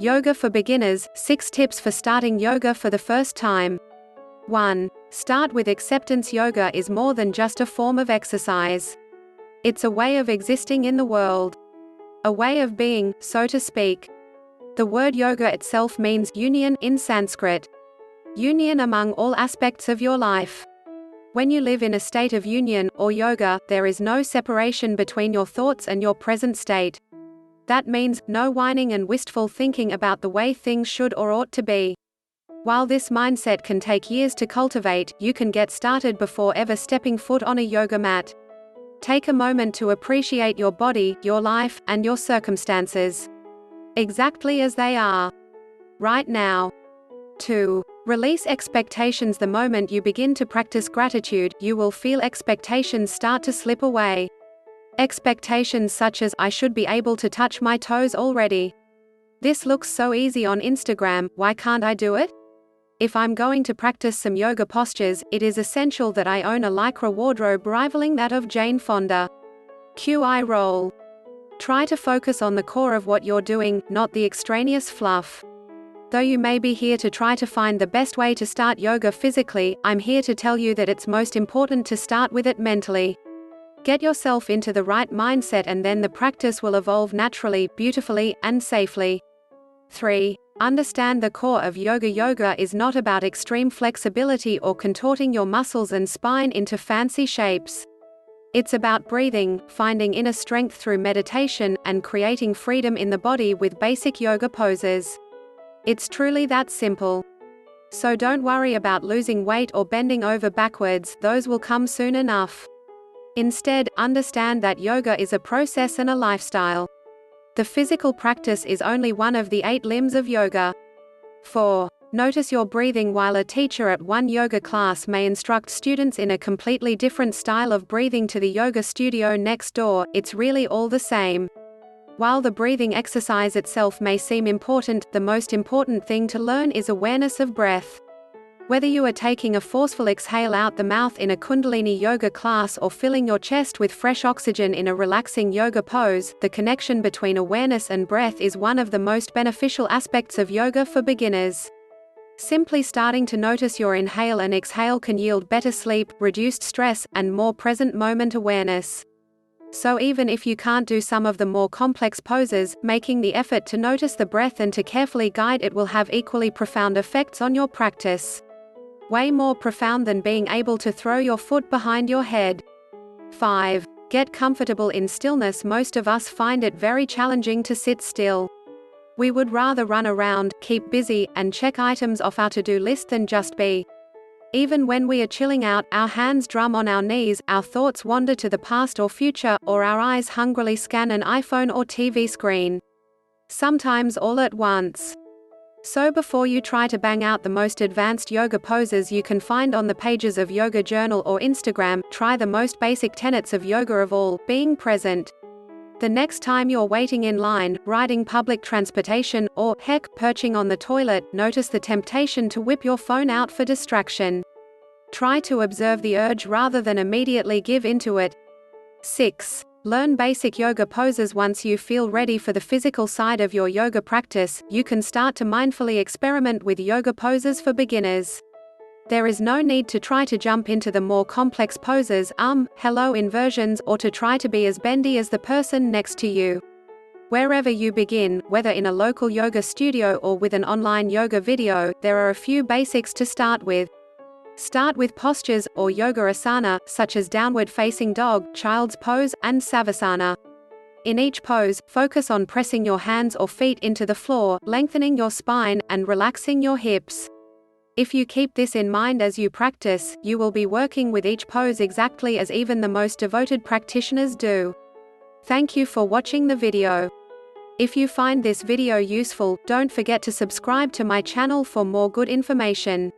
Yoga for beginners, 6 tips for starting yoga for the first time. 1. Start with acceptance. Yoga is more than just a form of exercise. It's a way of existing in the world. A way of being, so to speak. The word yoga itself means union in Sanskrit. Union among all aspects of your life. When you live in a state of union, or yoga, there is no separation between your thoughts and your present state. That means, no whining and wistful thinking about the way things should or ought to be. While this mindset can take years to cultivate, you can get started before ever stepping foot on a yoga mat. Take a moment to appreciate your body, your life, and your circumstances. Exactly as they are. Right now. 2. Release expectations. The moment you begin to practice gratitude, you will feel expectations start to slip away. Expectations such as, I should be able to touch my toes already. This looks so easy on Instagram, why can't I do it? If I'm going to practice some yoga postures, it is essential that I own a lycra wardrobe rivaling that of Jane Fonda. QI roll. Try to focus on the core of what you're doing, not the extraneous fluff. Though you may be here to try to find the best way to start yoga physically, I'm here to tell you that it's most important to start with it mentally. Get yourself into the right mindset and then the practice will evolve naturally, beautifully, and safely. 3. Understand the core of yoga. Yoga is not about extreme flexibility or contorting your muscles and spine into fancy shapes. It's about breathing, finding inner strength through meditation, and creating freedom in the body with basic yoga poses. It's truly that simple. So don't worry about losing weight or bending over backwards, those will come soon enough. Instead, understand that yoga is a process and a lifestyle. The physical practice is only one of the 8 limbs of yoga. 4. Notice your breathing. While a teacher at one yoga class may instruct students in a completely different style of breathing to the yoga studio next door, it's really all the same. While the breathing exercise itself may seem important, the most important thing to learn is awareness of breath. Whether you are taking a forceful exhale out the mouth in a Kundalini yoga class or filling your chest with fresh oxygen in a relaxing yoga pose, the connection between awareness and breath is one of the most beneficial aspects of yoga for beginners. Simply starting to notice your inhale and exhale can yield better sleep, reduced stress, and more present moment awareness. So even if you can't do some of the more complex poses, making the effort to notice the breath and to carefully guide it will have equally profound effects on your practice. Way more profound than being able to throw your foot behind your head. 5. Get comfortable in stillness. Most of us find it very challenging to sit still. We would rather run around, keep busy, and check items off our to-do list than just be. Even when we are chilling out, our hands drum on our knees, our thoughts wander to the past or future, or our eyes hungrily scan an iPhone or TV screen. Sometimes all at once. So before you try to bang out the most advanced yoga poses you can find on the pages of Yoga Journal or Instagram, try the most basic tenets of yoga of all, being present. The next time you're waiting in line, riding public transportation, or, heck, perching on the toilet, notice the temptation to whip your phone out for distraction. Try to observe the urge rather than immediately give into it. 6. Learn basic yoga poses. Once you feel ready for the physical side of your yoga practice, you can start to mindfully experiment with yoga poses for beginners. There is no need to try to jump into the more complex poses, hello inversions, or to try to be as bendy as the person next to you. Wherever you begin, whether in a local yoga studio or with an online yoga video, there are a few basics to start with. Start with postures, or yoga asana, such as downward facing dog, child's pose, and savasana. In each pose, focus on pressing your hands or feet into the floor, lengthening your spine, and relaxing your hips. If you keep this in mind as you practice, you will be working with each pose exactly as even the most devoted practitioners do. Thank you for watching the video. If you find this video useful, don't forget to subscribe to my channel for more good information.